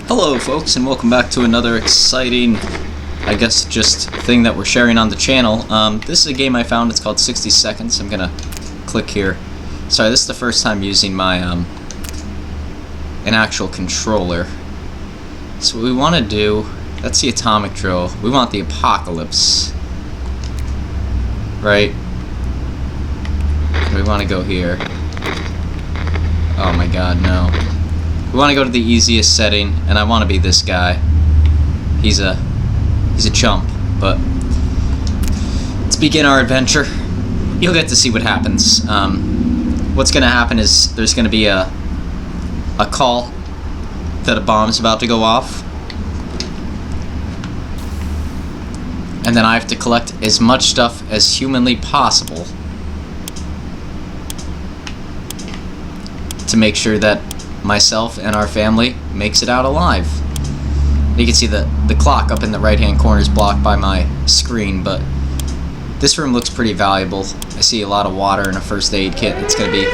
Hello folks, and welcome back to another exciting, I guess, just thing that we're sharing on the channel. This is a game I found. It's called 60 Seconds. I'm gonna click here. Sorry, this is the first time using my an actual controller. So what we want to do, that's the atomic drill. We want the apocalypse, right? We want to go here. Oh my god, no. We want to go to the easiest setting, and I want to be this guy. He's a chump, but let's begin our adventure. You'll get to see what happens. What's going to happen is there's going to be a call that a bomb's about to go off, and then I have to collect as much stuff as humanly possible to make sure that myself and our family makes it out alive. You can see the clock up in the right hand corner is blocked by my screen, but this room looks pretty valuable. I see a lot of water and a first aid kit. It's going to be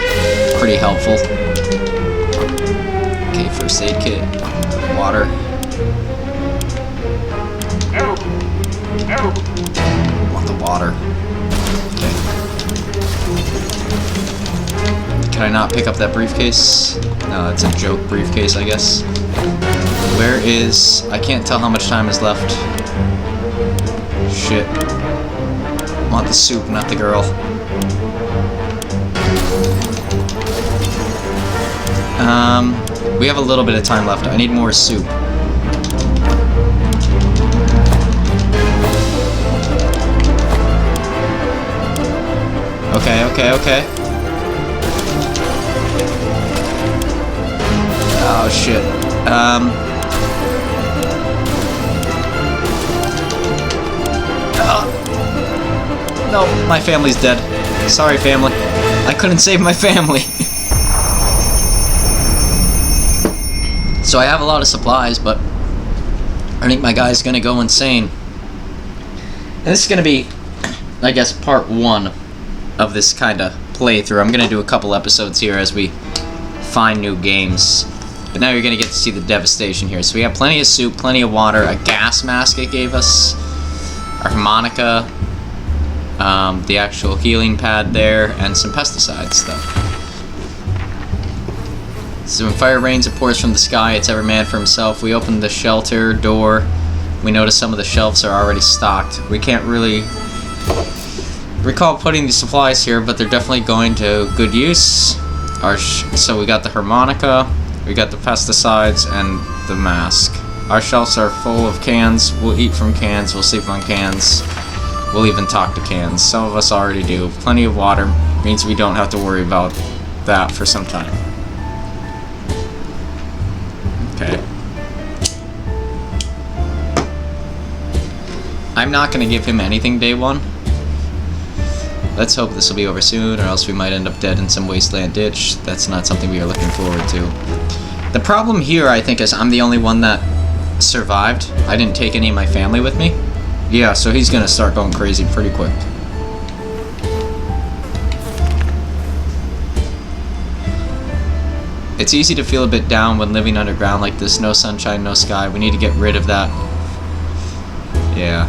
pretty helpful. Okay, first aid kit, water. Want the water. Okay. Can I not pick up that briefcase? No, it's a joke briefcase, I guess. Where is... I can't tell how much time is left. Shit. I want the soup, not the girl. We have a little bit of time left. I need more soup. Okay. Oh shit. No, my family's dead. Sorry, family. I couldn't save my family. So I have a lot of supplies, but I think my guy's gonna go insane. And this is gonna be, I guess, part one of this kind of playthrough. I'm gonna do a couple episodes here as we find new games. But now you're gonna get to see the devastation here. So we have plenty of soup, plenty of water, a gas mask it gave us, our harmonica, the actual healing pad there, and some pesticide stuff. So when fire rains, it pours from the sky. It's every man for himself. We open the shelter door. We notice some of the shelves are already stocked. We can't really recall putting the supplies here, but they're definitely going to good use. So we got the harmonica, we got the pesticides, and the mask. Our shelves are full of cans. We'll eat from cans, we'll sleep on cans, we'll even talk to cans. Some of us already do. Plenty of water means we don't have to worry about that for some time. Okay. I'm not going to give him anything day one. Let's hope this will be over soon, or else we might end up dead in some wasteland ditch. That's not something we are looking forward to. The problem here, I think, is I'm the only one that survived. I didn't take any of my family with me. Yeah, so he's gonna start going crazy pretty quick. It's easy to feel a bit down when living underground like this. No sunshine, no sky. We need to get rid of that. Yeah.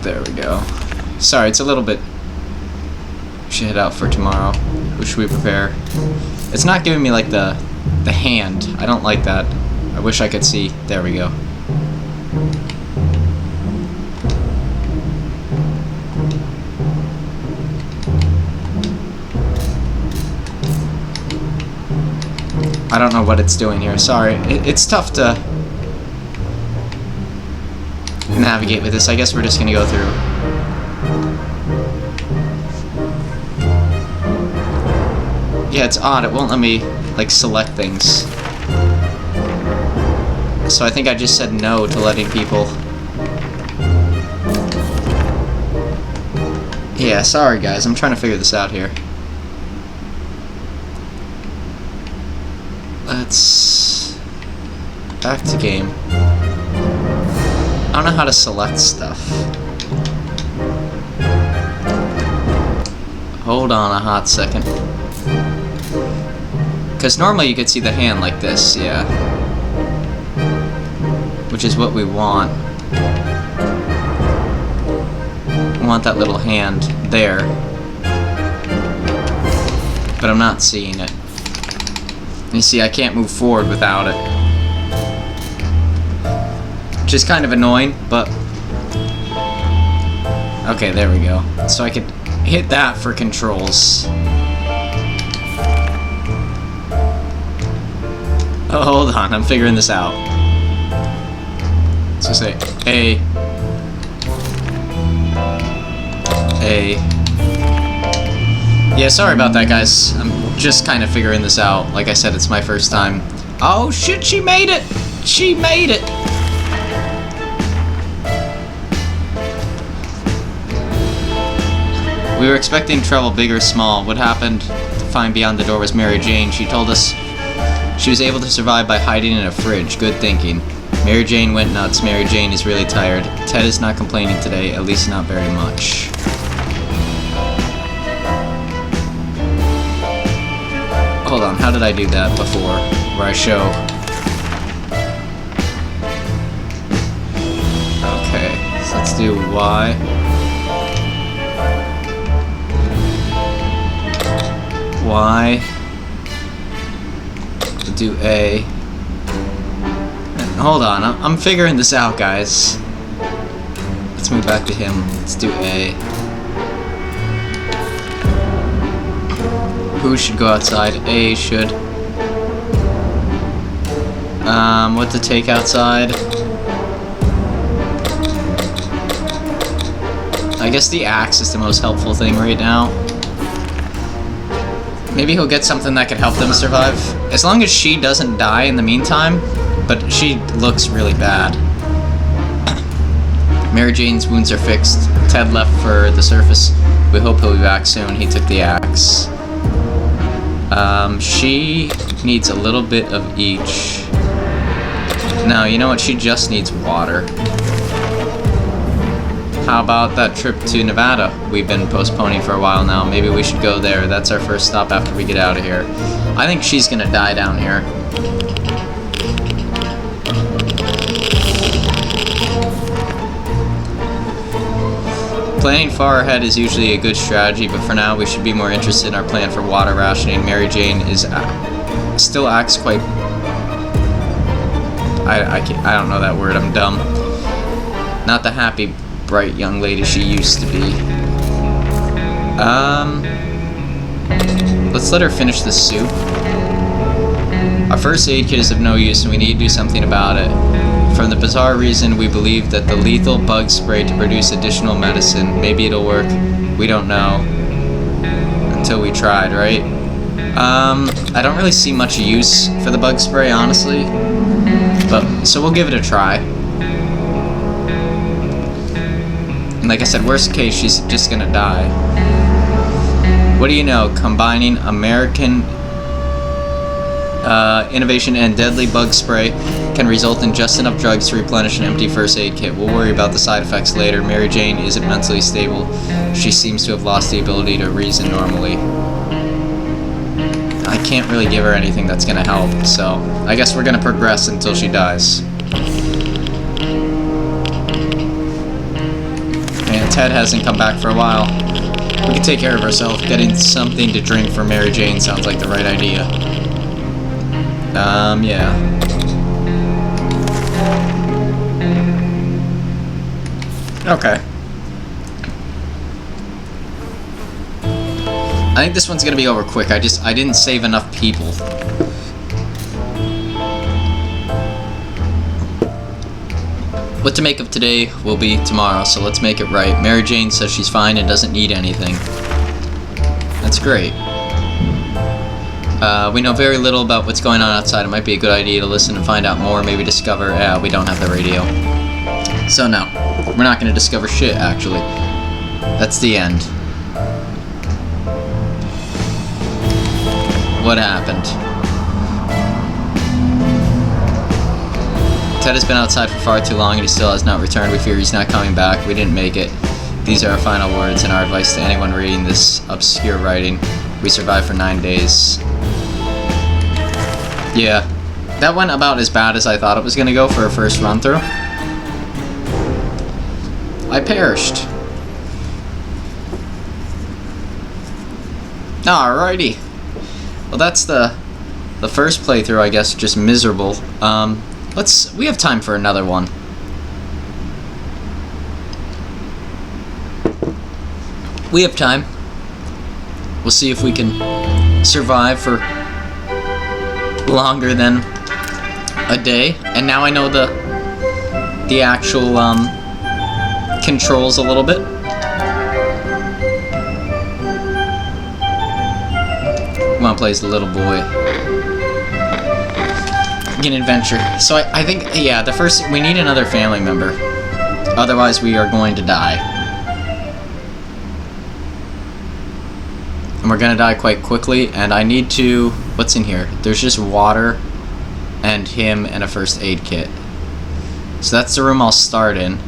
There we go. Sorry, it's a little bit... We should head out for tomorrow. Who should we prepare? It's not giving me, like, the hand. I don't like that. I wish I could see. There we go. I don't know what it's doing here. Sorry. It's tough to navigate with this. I guess we're just gonna go through. Yeah, it's odd. It won't let me, like, select things. So I think I just said no to letting people... Yeah, sorry guys. I'm trying to figure this out here. Let's... back to game. I don't know how to select stuff. Hold on a hot second. Because normally you could see the hand like this, yeah. Which is what we want. We want that little hand there. But I'm not seeing it. You see, I can't move forward without it. Which is kind of annoying, but... Okay, there we go. So I could hit that for controls. Oh, hold on, I'm figuring this out. So say A. A. Yeah, sorry about that, guys. I'm just kind of figuring this out. Like I said, it's my first time. Oh shit, she made it! She made it! We were expecting trouble, big or small. What happened to find beyond the door was Mary Jane. She told us she was able to survive by hiding in a fridge. Good thinking. Mary Jane went nuts. Mary Jane is really tired. Ted is not complaining today, at least not very much. Hold on, how did I do that before? Where I show... Okay, so let's do Y. Y. We'll do A. Hold on, I'm figuring this out, guys. Let's move back to him. Let's do A. Who should go outside? A should. What to take outside? I guess the axe is the most helpful thing right now. Maybe he'll get something that can help them survive. As long as she doesn't die in the meantime, but she looks really bad. Mary Jane's wounds are fixed. Ted left for the surface. We hope he'll be back soon. He took the axe. She needs a little bit of each. No, you know what? She just needs water. How about that trip to Nevada we've been postponing for a while now? Maybe we should go there. That's our first stop after we get out of here. I think she's gonna die down here. Planning far ahead is usually a good strategy, but for now we should be more interested in our plan for water rationing. Mary Jane is still acts quite... I don't know that word, I'm dumb. Not the happy, bright young lady she used to be. Let's let her finish the soup. Our first aid kit is of no use and we need to do something about it. For the bizarre reason we believe that the lethal bug spray to produce additional medicine. Maybe it'll work. We don't know. Until we tried, right? I don't really see much use for the bug spray, honestly. But, so we'll give it a try. And like I said, worst case, she's just gonna die. What do you know? Combining American innovation and deadly bug spray can result in just enough drugs to replenish an empty first aid kit. We'll worry about the side effects later. Mary Jane isn't mentally stable. She seems to have lost the ability to reason normally. I can't really give her anything that's gonna help, so I guess we're gonna progress until she dies. Ted hasn't come back for a while. We can take care of ourselves. Getting something to drink for Mary Jane sounds like the right idea. Yeah. Okay. I think this one's gonna be over quick. I didn't save enough people. What to make of today will be tomorrow, so let's make it right. Mary Jane says she's fine and doesn't need anything. That's great. We know very little about what's going on outside. It might be a good idea to listen and find out more, maybe discover... we don't have the radio. So no, we're not going to discover shit, actually. That's the end. What happened? Ted has been outside for far too long and he still has not returned. We fear he's not coming back. We didn't make it. These are our final words and our advice to anyone reading this obscure writing. We survived for 9 days. Yeah, that went about as bad as I thought it was going to go for a first run through. I perished. Alrighty. Well, that's the first playthrough, I guess, just miserable. We have time for another one. We have time. We'll see if we can survive for longer than a day. And now I know the actual controls a little bit. We want to play as the little boy. An adventure. So I think, yeah, the first, we need another family member. Otherwise we are going to die. And we're gonna die quite quickly, and I need to, what's in here? There's just water and him and a first aid kit. So that's the room I'll start in.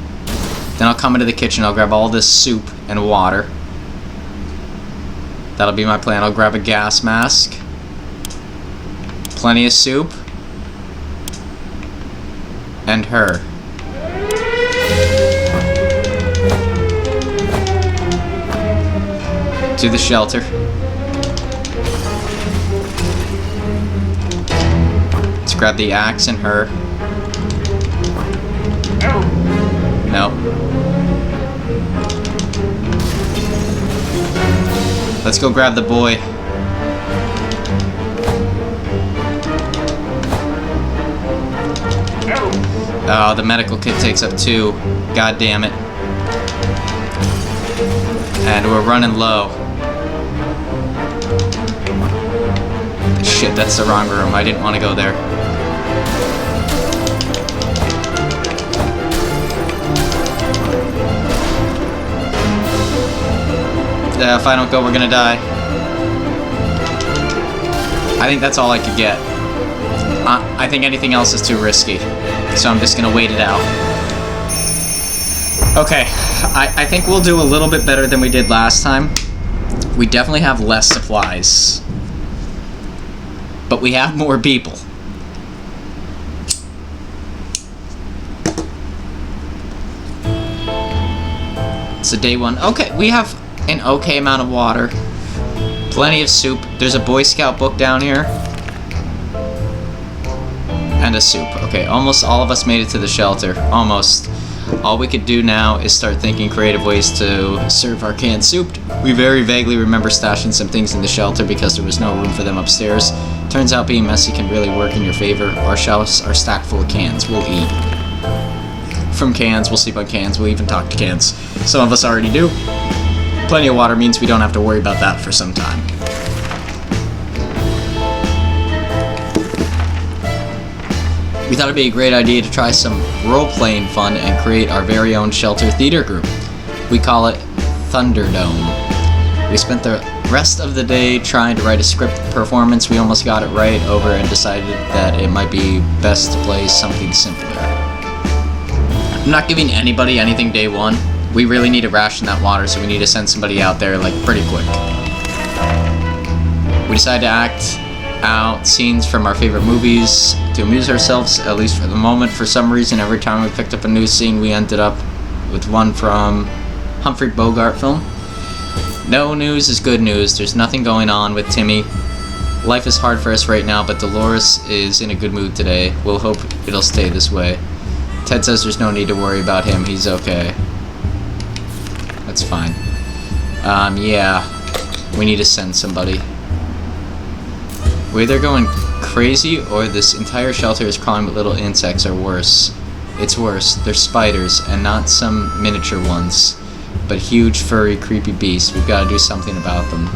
Then I'll come into the kitchen, I'll grab all this soup and water. That'll be my plan. I'll grab a gas mask. Plenty of soup. And her. To the shelter. Let's grab the axe and her. No. Let's go grab the boy. Oh, the medical kit takes up 2. God damn it. And we're running low. Shit, that's the wrong room. I didn't want to go there. If I don't go, we're gonna die. I think that's all I could get. I think anything else is too risky. So I'm just gonna wait it out. Okay, I think we'll do a little bit better than we did last time. We definitely have less supplies. But we have more people. So day 1. Okay, we have an okay amount of water. Plenty of soup. There's a Boy Scout book down here. And a soup. Okay, almost all of us made it to the shelter. Almost. All we could do now is start thinking creative ways to serve our canned soup. We very vaguely remember stashing some things in the shelter because there was no room for them upstairs. Turns out being messy can really work in your favor. Our shelves are stacked full of cans. We'll eat from cans, we'll sleep on cans, we'll even talk to cans. Some of us already do. Plenty of water means we don't have to worry about that for some time. We thought it'd be a great idea to try some role-playing fun and create our very own shelter theater group. We call it Thunderdome. We spent the rest of the day trying to write a script performance. We almost got it right over and decided that it might be best to play something simpler. I'm not giving anybody anything day 1. We really need to ration that water, so we need to send somebody out there, like, pretty quick. We decided to act out scenes from our favorite movies to amuse ourselves, at least for the moment. For some reason, every time we picked up a new scene, we ended up with one from Humphrey Bogart film. No news is good news. There's nothing going on with Timmy. Life is hard for us right now, but Dolores is in a good mood today. We'll hope it'll stay this way. Ted says there's no need to worry about him. He's okay. That's fine. Yeah. We need to send somebody. We're either going crazy or this entire shelter is crawling with little insects, or worse. It's worse. They're spiders, and not some miniature ones, but huge, furry, creepy beasts. We've got to do something about them.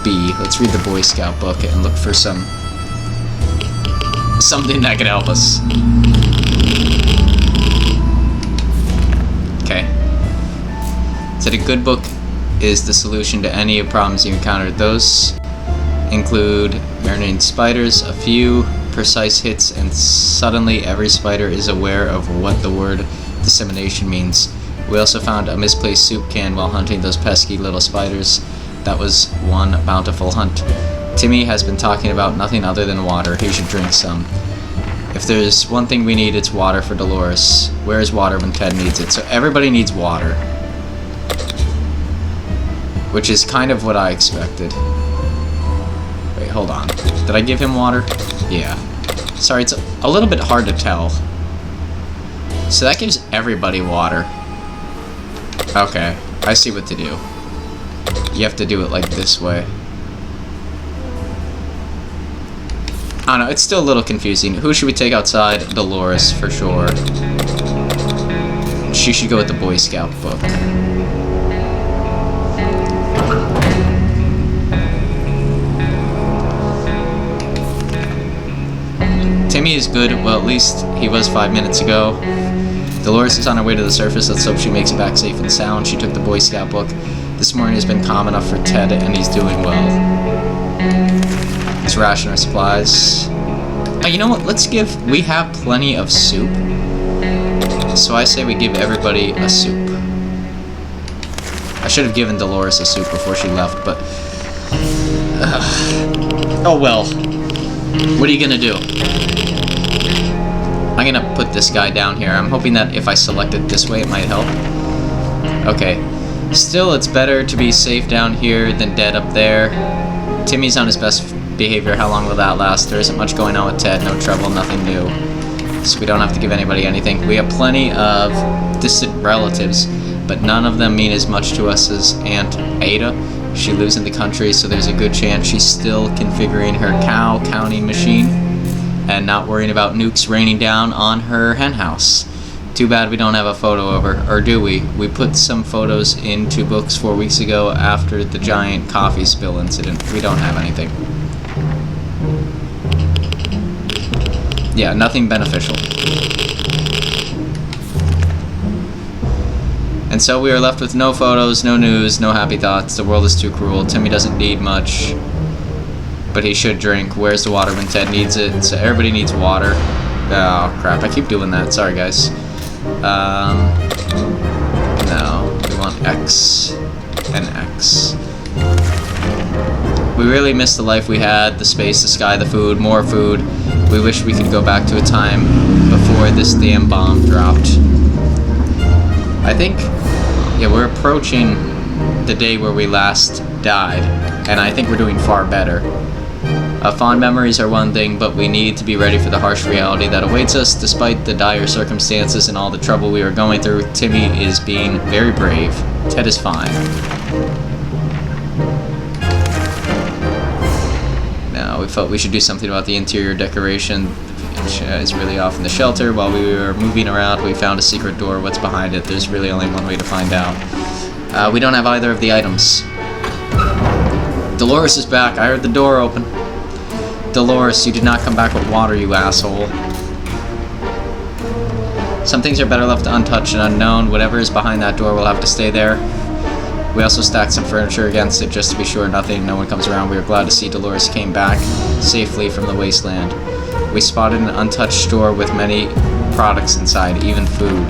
B. Let's read the Boy Scout book and look for something that could help us. Okay. Said a good book is the solution to any problems you encounter. Those include marinating spiders, a few precise hits, and suddenly every spider is aware of what the word dissemination means. We also found a misplaced soup can while hunting those pesky little spiders. That was one bountiful hunt. Timmy has been talking about nothing other than water. He should drink some. If there's one thing we need, it's water for Dolores. Where is water when Ted needs it? So everybody needs water. Which is kind of what I expected. Wait, hold on. Did I give him water? Yeah. Sorry, it's a little bit hard to tell. So that gives everybody water. Okay, I see what to do. You have to do it like this way. I don't know, it's still a little confusing. Who should we take outside? Dolores, for sure. She should go with the Boy Scout book. Timmy is good. Well, at least he was 5 minutes ago. Dolores is on her way to the surface. Let's hope she makes it back safe and sound. She took the Boy Scout book. This morning has been calm enough for Ted, and he's doing well. Let's ration our supplies. Oh, you know what? We have plenty of soup. So I say we give everybody a soup. I should have given Dolores a soup before she left, but... oh well. What are you gonna do? I'm gonna put this guy down here. I'm hoping that if I select it this way, it might help. Okay. Still, it's better to be safe down here than dead up there. Timmy's on his best behavior. How long will that last? There isn't much going on with Ted. No trouble, nothing new. So we don't have to give anybody anything. We have plenty of distant relatives, but none of them mean as much to us as Aunt Ada. She lives in the country, so there's a good chance she's still configuring her cow counting machine and not worrying about nukes raining down on her hen house. Too bad we don't have a photo of her, or do we? We put some photos into books 4 weeks ago after the giant coffee spill incident. We don't have anything. Yeah, nothing beneficial. And so we are left with no photos, no news, no happy thoughts. The world is too cruel. Timmy doesn't need much, but he should drink. Where's the water when Ted needs it? So everybody needs water. Oh, crap. I keep doing that. Sorry, guys. No. We want X and X. We really miss the life we had, the space, the sky, the food, more food. We wish we could go back to a time before this damn bomb dropped. I think, yeah, we're approaching the day where we last died, and I think we're doing far better. Fond memories are one thing, but we need to be ready for the harsh reality that awaits us. Despite the dire circumstances and all the trouble we are going through, Timmy is being very brave. Ted is fine. Now, we felt we should do something about the interior decoration, which is really off in the shelter. While we were moving around, we found a secret door. What's behind it? There's really only one way to find out. We don't have either of the items. Dolores is back. I heard the door open. Dolores, you did not come back with water, you asshole. Some things are better left untouched and unknown. Whatever is behind that door will have to stay there. We also stacked some furniture against it just to be sure no one comes around. We are glad to see Dolores came back safely from the wasteland. We spotted an untouched store with many products inside, even food.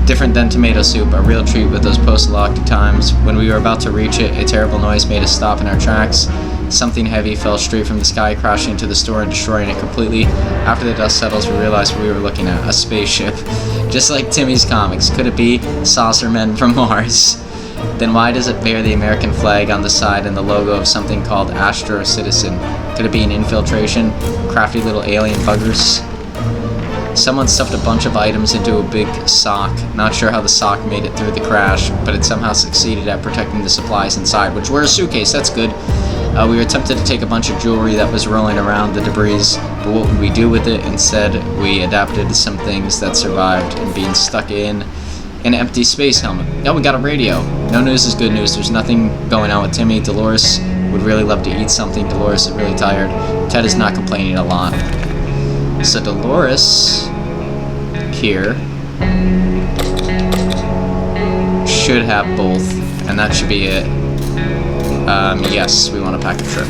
Different than tomato soup, a real treat with those post-locked times. When we were about to reach it, a terrible noise made us stop in our tracks. Something heavy fell straight from the sky, crashing into the store and destroying it completely. After the dust settles, we realized what we were looking at, a spaceship. Just like Timmy's comics. Could it be saucer men from Mars? Then why does it bear the American flag on the side and the logo of something called Astro Citizen? Could it be an infiltration? Crafty little alien buggers? Someone stuffed a bunch of items into a big sock. Not sure how the sock made it through the crash, but it somehow succeeded at protecting the supplies inside, which were a suitcase. That's good. We were tempted to take a bunch of jewelry that was rolling around the debris, but what would we do with it? Instead, we adapted some things that survived and being stuck in an empty space helmet. Oh, we got a radio. No news is good news. There's nothing going on with Timmy. Dolores would really love to eat something. Dolores is really tired. Ted is not complaining a lot. So Dolores here should have both, and that should be it. Yes, we want to pack a trip.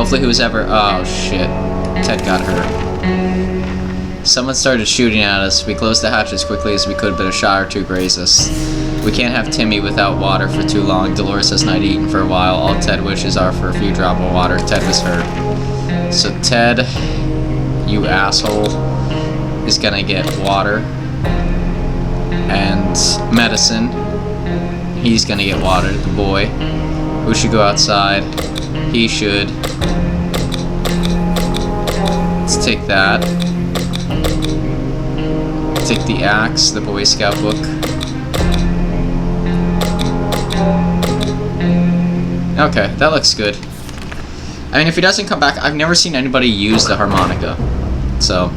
Hopefully who's ever... Oh, shit. Ted got hurt. Someone started shooting at us. We closed the hatch as quickly as we could, but a shot or two grazed us. We can't have Timmy without water for too long. Dolores has not eaten for a while. All Ted wishes are for a few drops of water. Ted was hurt. So Ted, you asshole, is gonna get water and medicine. He's gonna get water, the boy. Who should go outside? He should. Let's take that. Take the axe, the Boy Scout book. Okay, that looks good. I mean, if he doesn't come back, I've never seen anybody use the harmonica. So.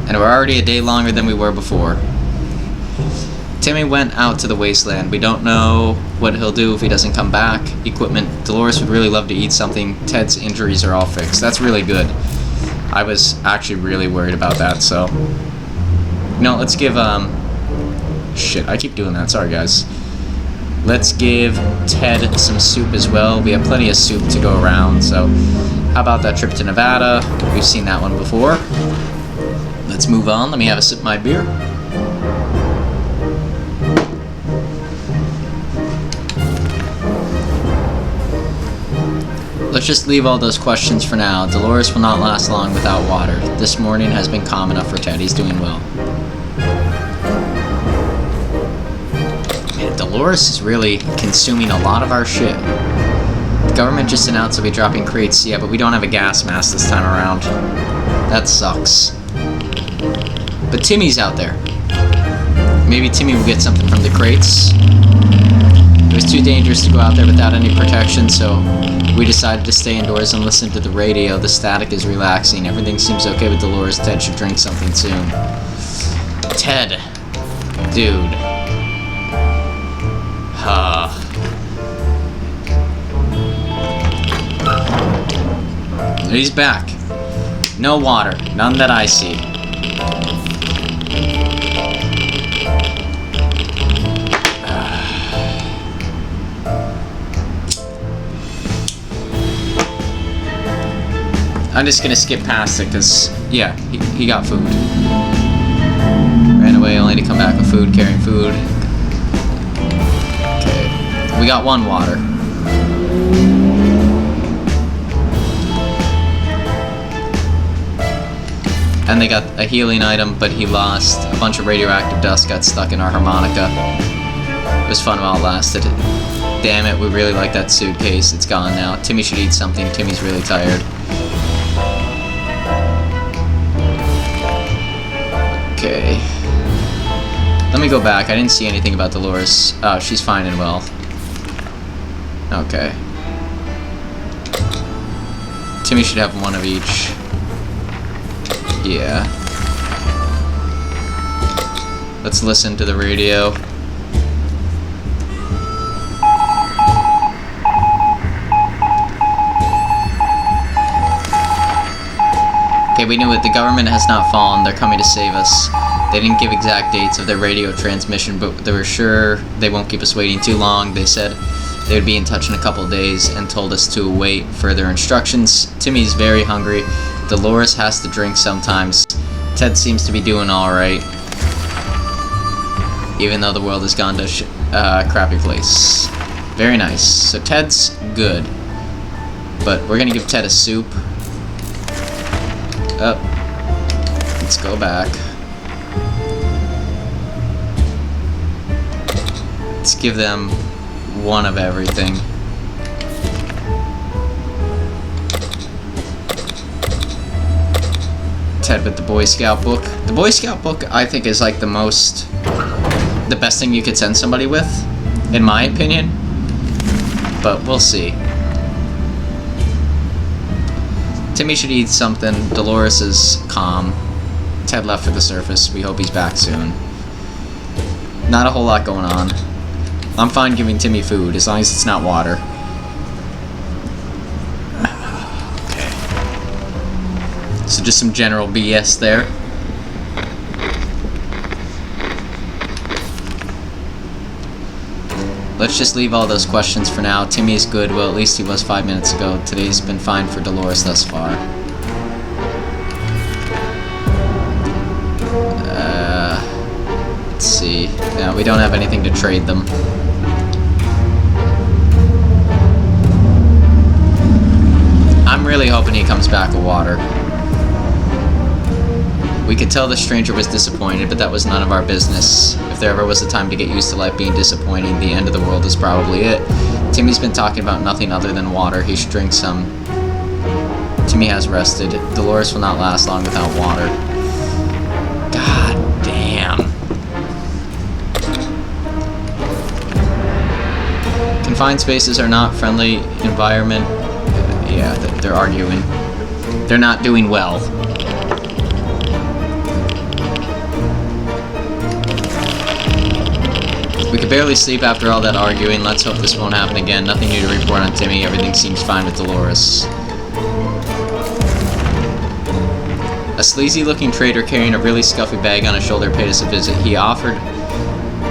And we're already a day longer than we were before. Timmy went out to the wasteland. We don't know what he'll do if he doesn't come back. Equipment. Dolores would really love to eat something. Ted's injuries are all fixed. That's really good. I was actually really worried about that, so... No, let's give, Shit, I keep doing that. Sorry, guys. Let's give Ted some soup as well. We have plenty of soup to go around, so... How about that trip to Nevada? We've seen that one before. Let's move on. Let me have a sip of my beer. Let's just leave all those questions for now. Dolores will not last long without water. This morning has been calm enough for Ted. He's doing well. Man, Dolores is really consuming a lot of our shit. The government just announced they'll be dropping crates. Yeah, but we don't have a gas mask this time around. That sucks. But Timmy's out there. Maybe Timmy will get something from the crates. It was too dangerous to go out there without any protection, so we decided to stay indoors and listen to the radio. The static is relaxing. Everything seems okay with Dolores. Ted should drink something soon. Ted. Dude. He's back. No water. None that I see. I'm just gonna skip past it because, yeah, he got food. Ran away only to come back with food, carrying food. Okay. We got one water. And they got a healing item, but he lost. A bunch of radioactive dust got stuck in our harmonica. It was fun while it lasted. Damn it, we really like that suitcase. It's gone now. Timmy should eat something. Timmy's really tired. Okay. Let me go back. I didn't see anything about Dolores. Oh, she's fine and well. Okay. Timmy should have one of each. Yeah. Let's listen to the radio. Okay, we knew it. The government has not fallen. They're coming to save us. They didn't give exact dates of their radio transmission, but they were sure they won't keep us waiting too long. They said they would be in touch in a couple days and told us to await further instructions. Timmy's very hungry. Dolores has to drink sometimes. Ted seems to be doing alright. Even though the world has gone to a crappy place. Very nice. So Ted's good. But we're gonna give Ted a soup. Up. Let's go back. Let's give them one of everything. Ted with the Boy Scout book. The Boy Scout book, I think, is like the best thing you could send somebody with, in my opinion. But we'll see. Timmy should eat something. Dolores is calm. Ted left for the surface. We hope he's back soon. Not a whole lot going on. I'm fine giving Timmy food, as long as it's not water. Okay. So just some general BS there. let's just leave all those questions for now. Timmy is good. Well, at least he was 5 minutes ago. Today's been fine for Dolores thus far. Let's see. Yeah, we don't have anything to trade them. I'm really hoping he comes back with water. We could tell the stranger was disappointed, but that was none of our business. If there ever was a time to get used to life being disappointing, the end of the world is probably it. Timmy's been talking about nothing other than water. He should drink some. Timmy has rested. Dolores will not last long without water. God damn. Confined spaces are not friendly environment. Yeah, they're arguing. They're not doing well. We could barely sleep after all that arguing. Let's hope this won't happen again. Nothing new to report on Timmy. Everything seems fine with Dolores. A sleazy-looking trader carrying a really scuffy bag on his shoulder paid us a visit. He offered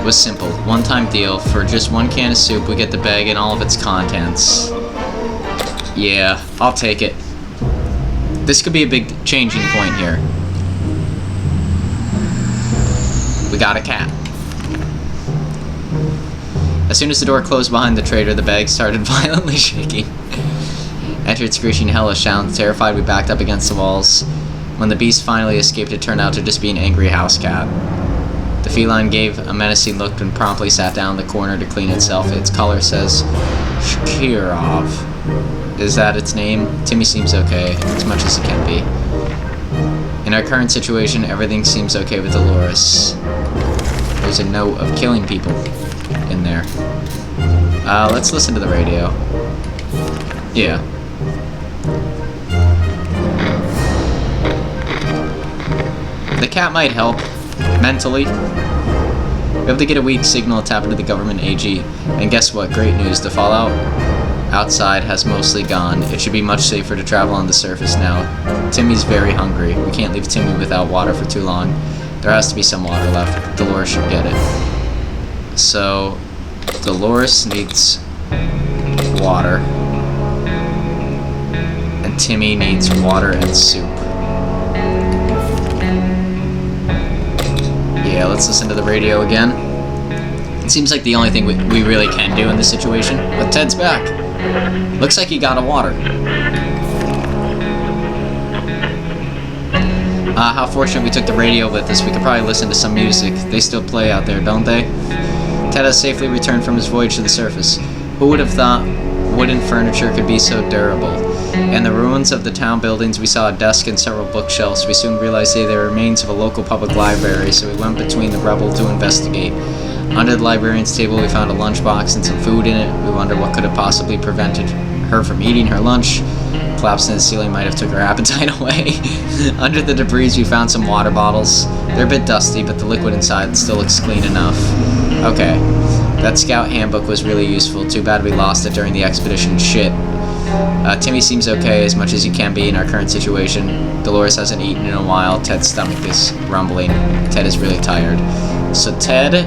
was simple. One-time deal. For just one can of soup, we get the bag and all of its contents. Yeah, I'll take it. This could be a big changing point here. We got a cat. As soon as the door closed behind the trader, the bag started violently shaking. Entered screeching hellish sounds. Terrified, we backed up against the walls. When the beast finally escaped, it turned out to just be an angry house cat. The feline gave a menacing look and promptly sat down in the corner to clean itself. Its collar says Shkirov. Is that its name? Timmy seems okay, as much as he can be. In our current situation, everything seems okay with Dolores. There's a note of killing people in there. Let's listen to the radio. Yeah. The cat might help. Mentally. We're able to get a weak signal, tap into the government AG. And guess what? Great news. The fallout outside has mostly gone. It should be much safer to travel on the surface now. Timmy's very hungry. We can't leave Timmy without water for too long. There has to be some water left. Dolores should get it. So, Dolores needs water. And Timmy needs water and soup. Yeah, let's listen to the radio again. It seems like the only thing we really can do in this situation. But Ted's back. Looks like he got a water. How fortunate we took the radio with us. We could probably listen to some music. They still play out there, don't they? Ted has safely returned from his voyage to the surface. Who would have thought wooden furniture could be so durable? In the ruins of the town buildings, we saw a desk and several bookshelves. We soon realized they were the remains of a local public library, so we went between the rubble to investigate. Under the librarian's table, we found a lunchbox and some food in it. We wondered what could have possibly prevented her from eating her lunch. Collapse in the ceiling might have took her appetite away. Under the debris, we found some water bottles. They're a bit dusty, but the liquid inside still looks clean enough. Okay. That scout handbook was really useful. Too bad we lost it during the expedition. Shit. Timmy seems okay, as much as he can be in our current situation. Dolores hasn't eaten in a while. Ted's stomach is rumbling. Ted is really tired. So Ted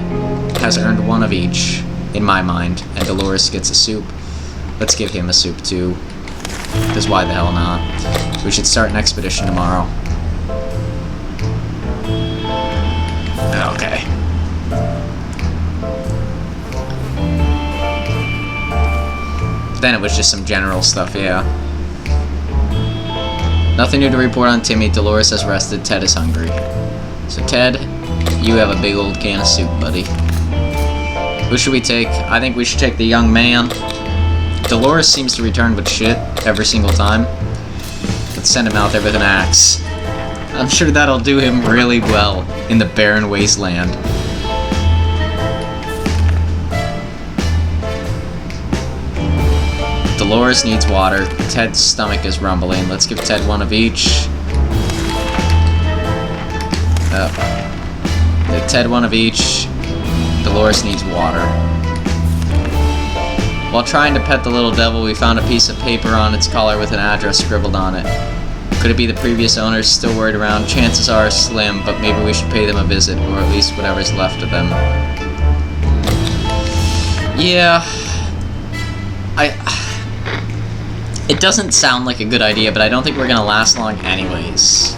has earned one of each, in my mind, and Dolores gets a soup. Let's give him a soup too, because why the hell not? We should start an expedition tomorrow. Okay. Then it was just some general stuff, yeah. Nothing new to report on Timmy. Dolores has rested. Ted is hungry. So Ted, you have a big old can of soup, buddy. Who should we take? I think we should take the young man. Dolores seems to return with shit every single time. Let's send him out there with an axe. I'm sure that'll do him really well in the barren wasteland. Dolores needs water. Ted's stomach is rumbling. Let's give Ted one of each. Ted one of each. Dolores needs water. While trying to pet the little devil, we found a piece of paper on its collar with an address scribbled on it. Could it be the previous owners still worried around? Chances are slim, but maybe we should pay them a visit, or at least whatever's left of them. Yeah. It doesn't sound like a good idea, but I don't think we're gonna last long anyways.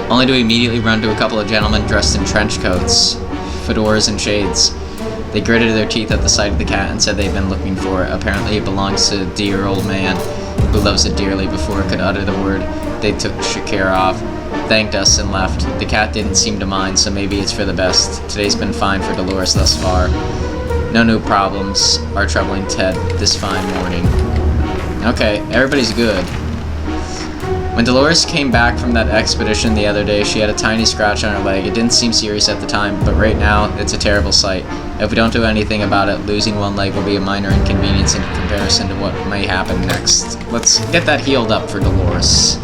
Only to immediately run to a couple of gentlemen dressed in trench coats, fedoras, and shades. They gritted their teeth at the sight of the cat and said they'd been looking for it. Apparently it belongs to a dear old man who loves it dearly. Before it could utter the word, they took Shakira off, thanked us, and left. The cat didn't seem to mind, so maybe it's for the best. Today's been fine for Dolores thus far. No new problems are troubling Ted this fine morning. Okay, everybody's good. When Dolores came back from that expedition the other day, she had a tiny scratch on her leg. It didn't seem serious at the time, but right now, it's a terrible sight. If we don't do anything about it, losing one leg will be a minor inconvenience in comparison to what may happen next. Let's get that healed up for Dolores.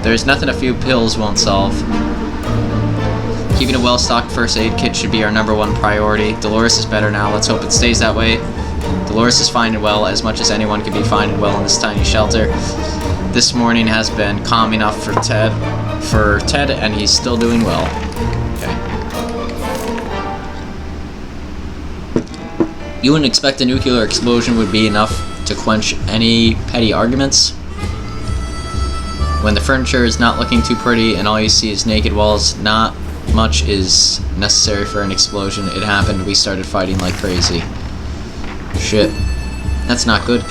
There's nothing a few pills won't solve. Keeping a well-stocked first aid kit should be our #1 priority. Dolores is better now. Let's hope it stays that way. Dolores is fine and well, as much as anyone can be fine and well in this tiny shelter. This morning has been calm enough for Ted, and he's still doing well. Okay. You wouldn't expect a nuclear explosion would be enough to quench any petty arguments. When the furniture is not looking too pretty and all you see is naked walls, not much is necessary for an explosion. It happened. We started fighting like crazy. Shit. That's not good.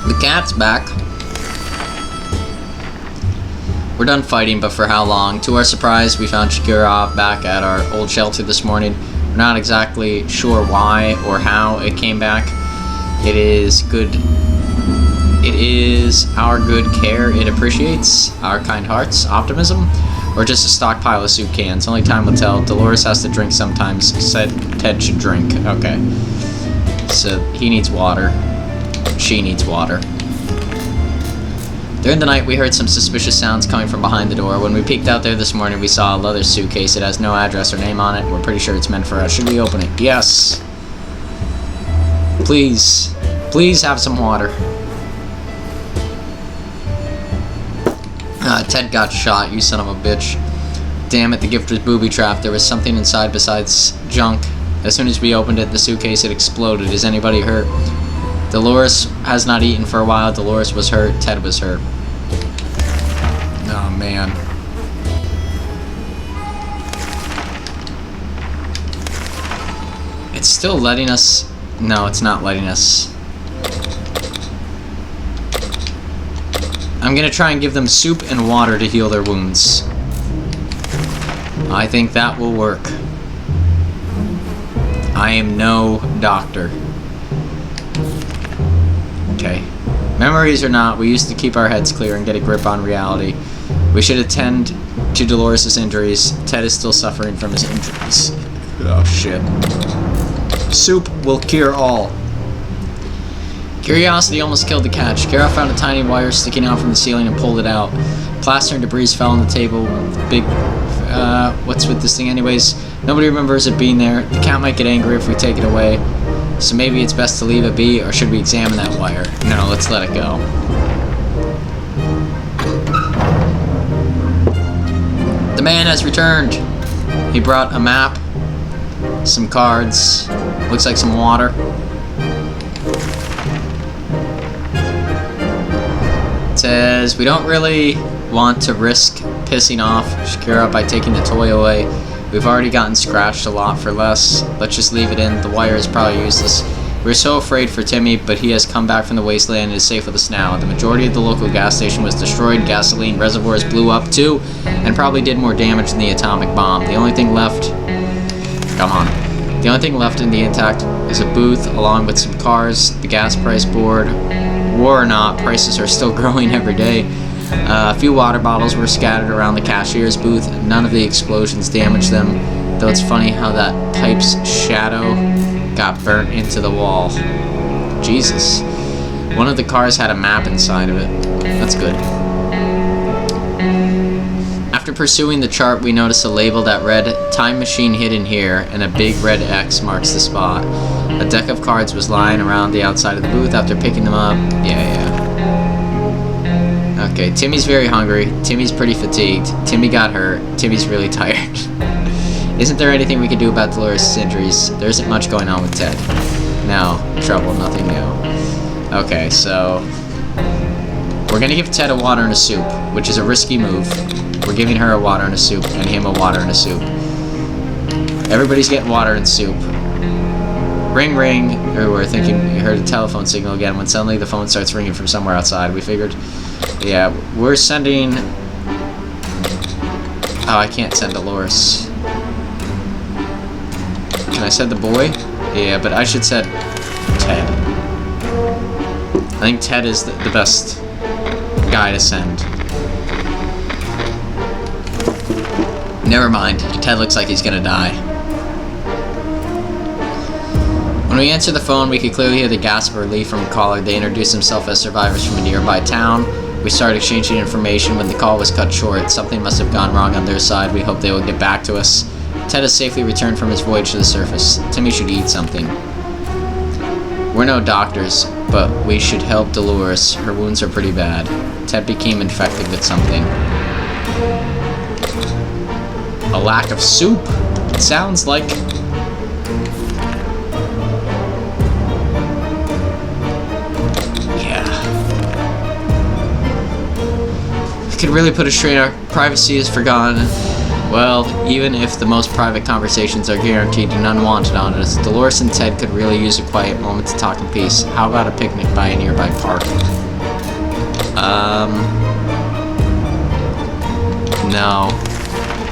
The cat's back. We're done fighting, but for how long? To our surprise, we found Shakira back at our old shelter this morning. We're not exactly sure why or how it came back. It is our good care it appreciates, our kind hearts, optimism, or just a stockpile of soup cans. Only time will tell. Dolores has to drink sometimes. Said Ted should drink. Okay. So he needs water. She needs water. During the night, we heard some suspicious sounds coming from behind the door. When we peeked out there this morning, we saw a leather suitcase. It has no address or name on it. We're pretty sure it's meant for us. Should we open it? Yes. Please. Please have some water. Ted got shot, you son of a bitch. Damn it, the gift was booby-trapped. There was something inside besides junk. As soon as we opened it, the suitcase had exploded. Is anybody hurt? Dolores has not eaten for a while. Dolores was hurt. Ted was hurt. Oh, man. It's still letting us... No, it's not letting us... I'm gonna try and give them soup and water to heal their wounds. I think that will work. I am no doctor. Okay. Memories or not, we used to keep our heads clear and get a grip on reality. We should attend to Dolores' injuries. Ted is still suffering from his injuries. Oh, shit. Soup will cure all. Curiosity almost killed the cat. Shakira found a tiny wire sticking out from the ceiling and pulled it out. Plaster and debris fell on the table. Big... what's with this thing anyways? Nobody remembers it being there. The cat might get angry if we take it away. So maybe it's best to leave it be, or should we examine that wire? No, let's let it go. The man has returned. He brought a map, some cards, looks like some water. It says, we don't really want to risk pissing off Shakira by taking the toy away. We've already gotten scratched a lot for less. Let's just leave it in. The wire is probably useless. We were so afraid for Timmy, but he has come back from the wasteland and is safe with us now. The majority of the local gas station was destroyed. Gasoline reservoirs blew up too, and probably did more damage than the atomic bomb. The only thing left... Come on. The only thing left in the intact is a booth, along with some cars, the gas price board. War or not, prices are still growing every day. A few water bottles were scattered around the cashier's booth. None of the explosions damaged them, though it's funny how that pipe's shadow got burnt into the wall. Jesus. One of the cars had a map inside of it. That's good. After pursuing the chart, we notice a label that read "Time Machine Hidden Here," and a big red X marks the spot. A deck of cards was lying around the outside of the booth. After picking them up, yeah. Okay, Timmy's very hungry. Timmy's pretty fatigued. Timmy got hurt. Timmy's really tired. Isn't there anything we can do about Dolores' injuries? There isn't much going on with Ted. No, trouble, nothing new. Okay, so we're gonna give Ted a water and a soup, which is a risky move. We're giving her a water and a soup, and him a water and a soup. Everybody's getting water and soup. Ring, ring. Or we're thinking we heard a telephone signal again when suddenly the phone starts ringing from somewhere outside. We figured, yeah, we're sending. Oh, I can't send Dolores. Can I send the boy? Yeah, but I should send Ted. I think Ted is the best guy to send. Never mind. Ted looks like he's gonna die. When we answer the phone, we could clearly hear the gasp of relief from a caller. They introduced themselves as survivors from a nearby town. We started exchanging information when the call was cut short. Something must have gone wrong on their side. We hope they will get back to us. Ted has safely returned from his voyage to the surface. Timmy should eat something. We're no doctors, but we should help Dolores. Her wounds are pretty bad. Ted became infected with something. A lack of soup? It sounds like... Yeah. It could really put a strain on our privacy is forgotten. Well, even if the most private conversations are guaranteed and unwanted on us, Dolores and Ted could really use a quiet moment to talk in peace. How about a picnic by a nearby park? No.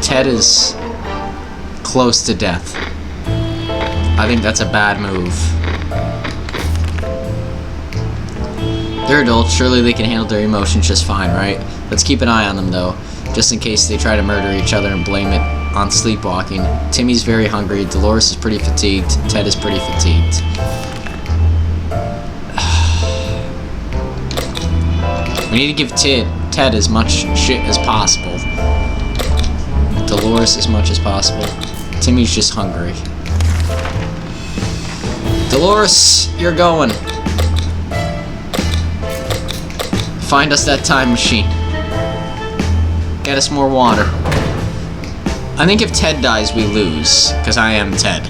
Ted is close to death. I think that's a bad move. They're adults, surely they can handle their emotions just fine, right? Let's keep an eye on them, though, just in case they try to murder each other and blame it on sleepwalking. Timmy's very hungry, Dolores is pretty fatigued, Ted is pretty fatigued. We need to give Ted as much shit as possible. Dolores as much as possible. Timmy's just hungry. Dolores, you're going. Find us that time machine. Get us more water. I think if Ted dies, we lose, because I am Ted.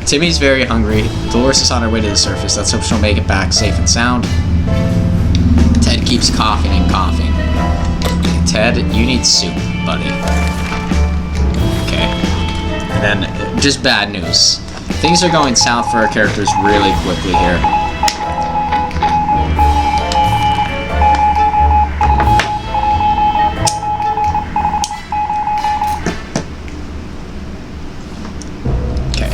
Timmy's very hungry. Dolores is on her way to the surface. Let's hope she'll make it back safe and sound. Ted keeps coughing and coughing. Ted, you need soup, buddy. Okay. And then, just bad news. Things are going south for our characters really quickly here. Okay.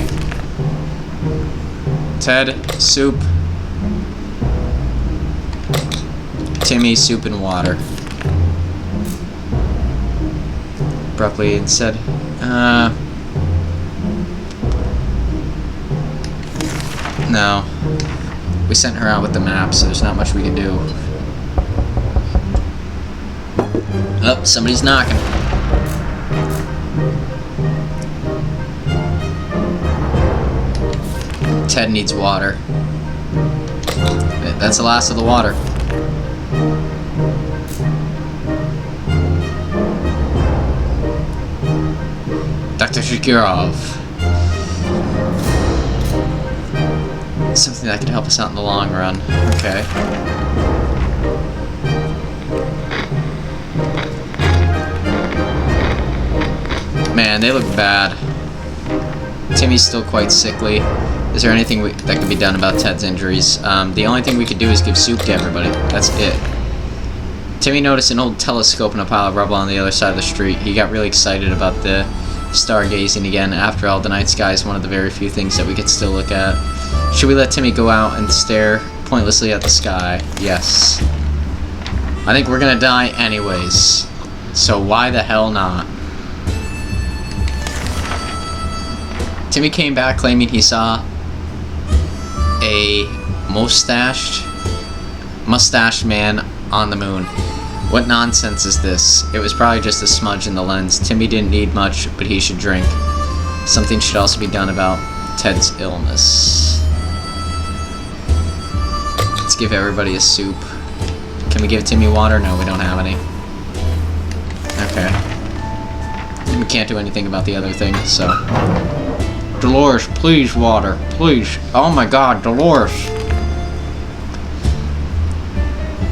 Ted, soup. Timmy, soup and water. Abruptly and said, no. We sent her out with the map, so there's not much we can do. Oh, somebody's knocking. Ted needs water. That's the last of the water. Dr. Shakirov. Something that could help us out in the long run. Okay. Man, they look bad. Timmy's still quite sickly. Is there anything that can be done about Ted's injuries? The only thing we could do is give soup to everybody. That's it. Timmy noticed an old telescope in a pile of rubble on the other side of the street. He got really excited about the stargazing again. After all, the night sky is one of the very few things that we could still look at. Should we let Timmy go out and stare pointlessly at the sky? Yes. I think we're gonna die anyways. So why the hell not? Timmy came back claiming he saw a mustached man on the moon. What nonsense is this? It was probably just a smudge in the lens. Timmy didn't need much, but he should drink. Something should also be done about Ted's illness. Let's give everybody a soup. Can we give Timmy water? No, we don't have any. Okay. We can't do anything about the other thing, so... Dolores, please, water. Please. Oh my god, Dolores.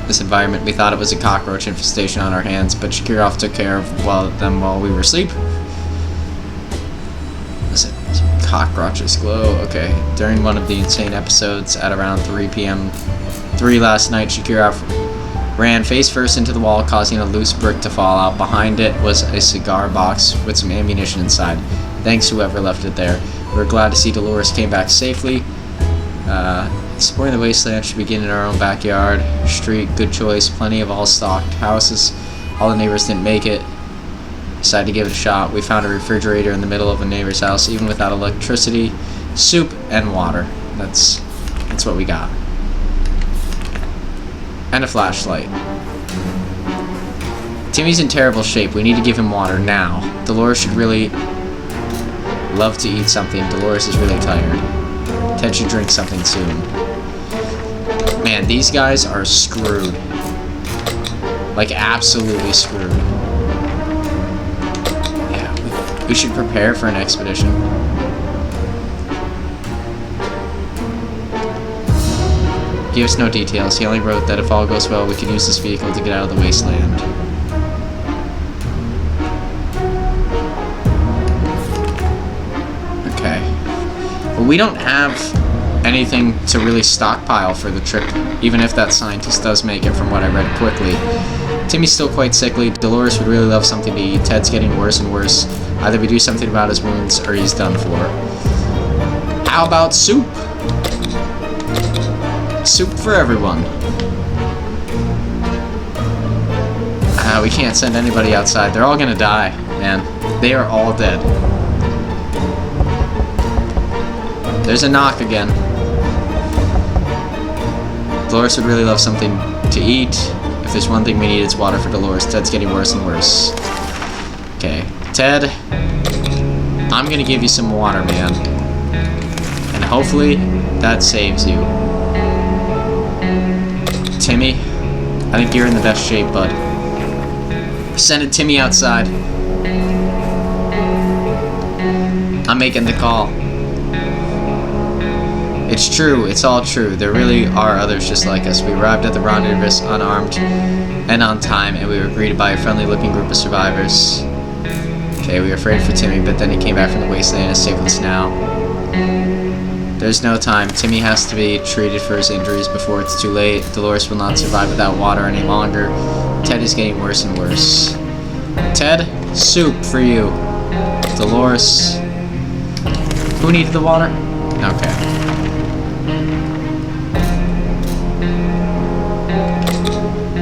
This environment, we thought it was a cockroach infestation on our hands, but Shakirov took care of them while we were asleep. Listen, cockroaches glow. Okay. During one of the insane episodes at around 3 p.m. 3 last night, Shakirov ran face first into the wall, causing a loose brick to fall out. Behind it was a cigar box with some ammunition inside. Thanks whoever left it there. We're glad to see Dolores came back safely. Exploring the wasteland should begin in our own backyard. Street, good choice. Plenty of all-stocked houses. All the neighbors didn't make it. Decided to give it a shot. We found a refrigerator in the middle of a neighbor's house, even without electricity, soup, and water. That's what we got. And a flashlight. Timmy's in terrible shape. We need to give him water now. Dolores should really love to eat something. Dolores is really tired. Ted should drink something soon. Man, these guys are screwed. Like, absolutely screwed. Yeah, we should prepare for an expedition. Give us no details. He only wrote that if all goes well, we can use this vehicle to get out of the wasteland. Okay. Well, we don't have anything to really stockpile for the trip, even if that scientist does make it from what I read quickly. Timmy's still quite sickly. Dolores would really love something to eat. Ted's getting worse and worse. Either we do something about his wounds or he's done for. How about soup? Soup for everyone. We can't send anybody outside. They're all gonna die, man. They are all dead. There's a knock again. Dolores would really love something to eat. If there's one thing we need, it's water for Dolores. Ted's getting worse and worse. Okay. Ted, I'm gonna give you some water, man. And hopefully, that saves you. Timmy, I think you're in the best shape, bud. Send Timmy outside. I'm making the call. It's true, it's all true. There really are others just like us. We arrived at the rendezvous unarmed and on time, and we were greeted by a friendly-looking group of survivors. Okay, we were afraid for Timmy, but then he came back from the wasteland and is safe with us now. There's no time. Timmy has to be treated for his injuries before it's too late. Dolores will not survive without water any longer. Ted is getting worse and worse. Ted, soup for you. Dolores. Who needed the water? Okay.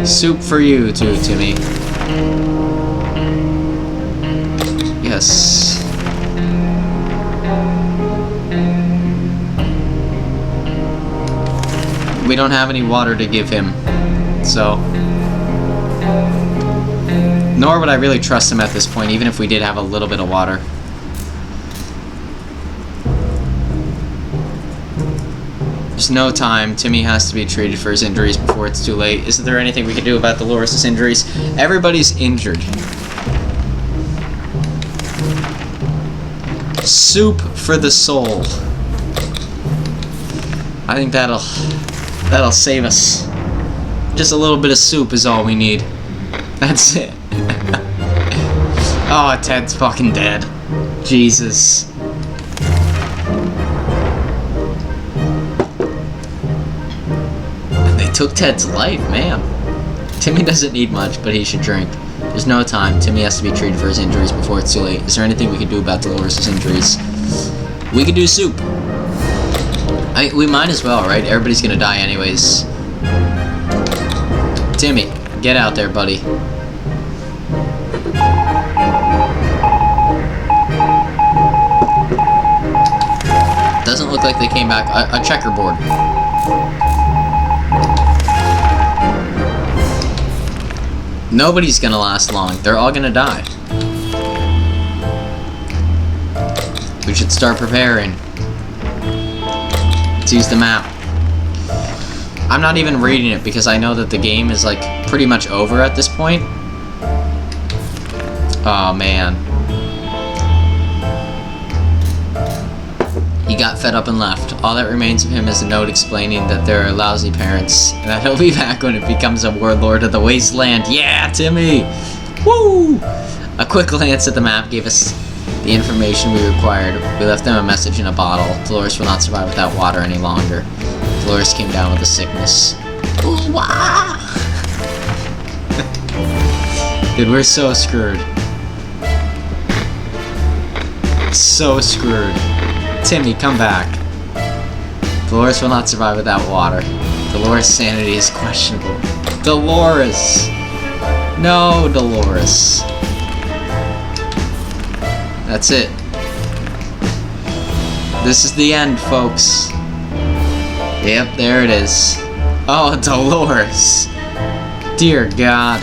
Soup for you too, Timmy. Yes. We don't have any water to give him, so... Nor would I really trust him at this point, even if we did have a little bit of water. There's no time. Timmy has to be treated for his injuries before it's too late. Isn't there anything we can do about Dolores' injuries? Everybody's injured. Soup for the soul. I think that'll save us. Just a little bit of soup is all we need. That's it. Oh, Ted's fucking dead. Jesus. They took Ted's life, man. Timmy doesn't need much, but he should drink. There's no time. Timmy has to be treated for his injuries before it's too late. Is there anything we can do about Dolores' injuries? We could do soup. We might as well, right? Everybody's gonna die anyways. Timmy, get out there, buddy. Doesn't look like they came back. A checkerboard. Nobody's gonna last long. They're all gonna die. We should start preparing. Let's use the map. I'm not even reading it because I know that the game is like pretty much over at this point. Oh man. He got fed up and left. All that remains of him is a note explaining that there are lousy parents and that he'll be back when it becomes a warlord of the wasteland. Yeah, Timmy! Woo! A quick glance at the map gave us the information we required. We left them a message in a bottle. Dolores will not survive without water any longer. Dolores came down with a sickness. Ooh, wah! Dude, we're so screwed. So screwed. Timmy, come back. Dolores will not survive without water. Dolores' sanity is questionable. Dolores! No, Dolores. That's it. This is the end, folks. Yep, there it is. Oh, Dolores. Dear God.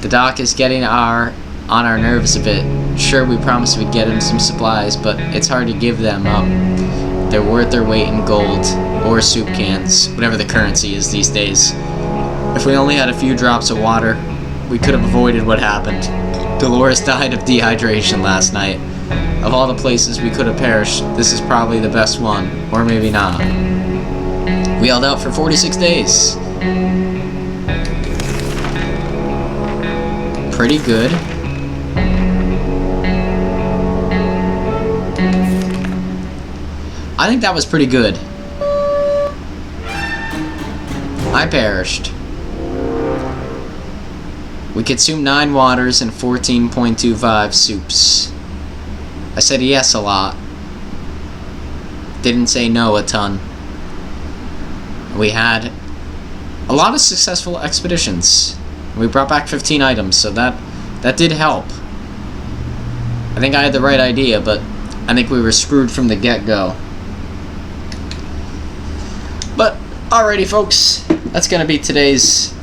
The doc is getting on our nerves a bit. Sure, we promised we'd get him some supplies, but it's hard to give them up. They're worth their weight in gold, or soup cans, whatever the currency is these days. If we only had a few drops of water, we could have avoided what happened. Dolores died of dehydration last night. Of all the places we could have perished, this is probably the best one, or maybe not. We held out for 46 days. Pretty good. I think that was pretty good. I perished. We consumed 9 waters and 14.25 soups. I said yes a lot. Didn't say no a ton. We had a lot of successful expeditions. We brought back 15 items, so that did help. I think I had the right idea, but I think we were screwed from the get-go. But, alrighty folks, that's going to be today's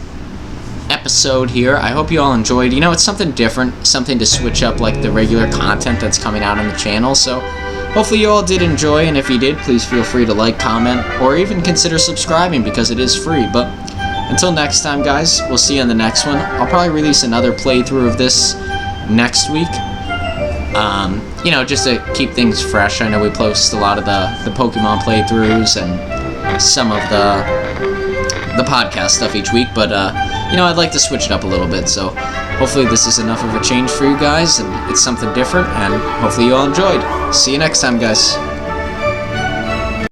episode here. I hope you all enjoyed. You know, it's something different, something to switch up like the regular content that's coming out on the channel, so hopefully you all did enjoy, and if you did, please feel free to like, comment, or even consider subscribing because it is free. But until next time, guys, we'll see you on the next one. I'll probably release another playthrough of this next week. You know, just to keep things fresh. I know we post a lot of the Pokemon playthroughs and some of the podcast stuff each week, but you know, I'd like to switch it up a little bit, so hopefully this is enough of a change for you guys, and it's something different, and hopefully you all enjoyed. See you next time, guys.